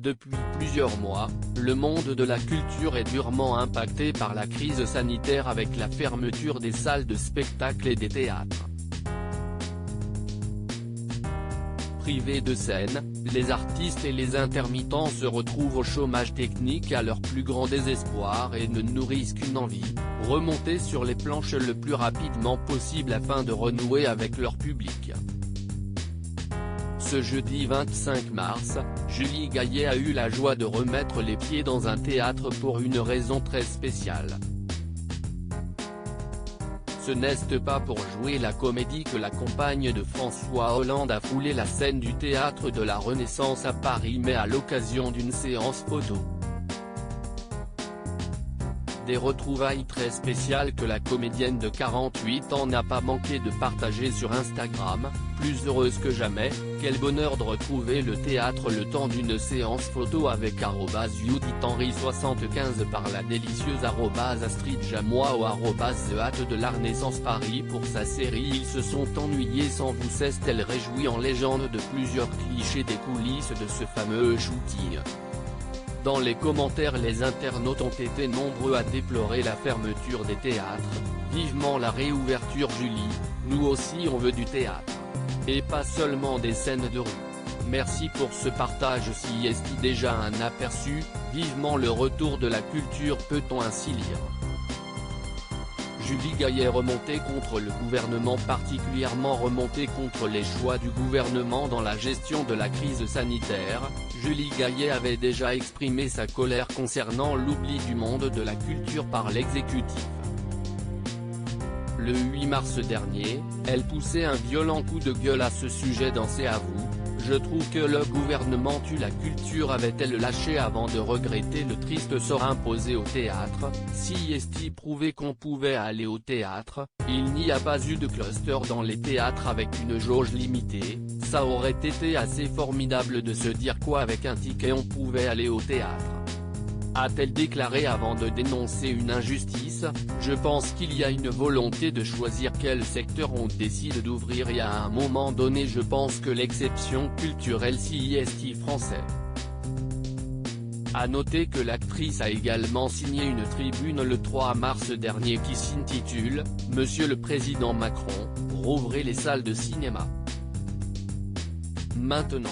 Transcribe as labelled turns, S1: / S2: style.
S1: Depuis plusieurs mois, le monde de la culture est durement impacté par la crise sanitaire avec la fermeture des salles de spectacle et des théâtres. Privés de scène, les artistes et les intermittents se retrouvent au chômage technique à leur plus grand désespoir et ne nourrissent qu'une envie, remonter sur les planches le plus rapidement possible afin de renouer avec leur public. Ce jeudi 25 mars, Julie Gaillet a eu la joie de remettre les pieds dans un théâtre pour une raison très spéciale. Ce n'est pas pour jouer la comédie que la compagne de François Hollande a foulé la scène du Théâtre de la Renaissance à Paris mais à l'occasion d'une séance photo. Des retrouvailles très spéciales que la comédienne de 48 ans n'a pas manqué de partager sur Instagram, plus heureuse que jamais, quel bonheur de retrouver le théâtre le temps d'une séance photo avec @JudithHenry75 par la délicieuse @AstridJamois ou @TheHâte de la Renaissance Paris pour sa série Ils se sont ennuyés sans vous s'est-elle réjouie en légende de plusieurs clichés des coulisses de ce fameux shooting. Dans les commentaires les internautes ont été nombreux à déplorer la fermeture des théâtres, vivement la réouverture Julie, nous aussi on veut du théâtre. Et pas seulement des scènes de rue. Merci pour ce partage si est déjà un aperçu, vivement le retour de la culture peut-on ainsi lire. Julie Gaillet remontée contre le gouvernement particulièrement remontée contre les choix du gouvernement dans la gestion de la crise sanitaire, Julie Gaillet avait déjà exprimé sa colère concernant l'oubli du monde de la culture par l'exécutif. Le 8 mars dernier, elle poussait un violent coup de gueule à ce sujet dans ses avous. Je trouve que le gouvernement tue la culture avait-elle lâché avant de regretter le triste sort imposé au théâtre, si est prouvé qu'on pouvait aller au théâtre, il n'y a pas eu de cluster dans les théâtres avec une jauge limitée, ça aurait été assez formidable de se dire quoi avec un ticket on pouvait aller au théâtre. A-t-elle déclaré avant de dénoncer une injustice, je pense qu'il y a une volonté de choisir quel secteur on décide d'ouvrir et à un moment donné je pense que l'exception culturelle s'y est français. A noter que l'actrice a également signé une tribune le 3 mars dernier qui s'intitule « Monsieur le Président Macron, rouvrez les salles de cinéma ». Maintenant.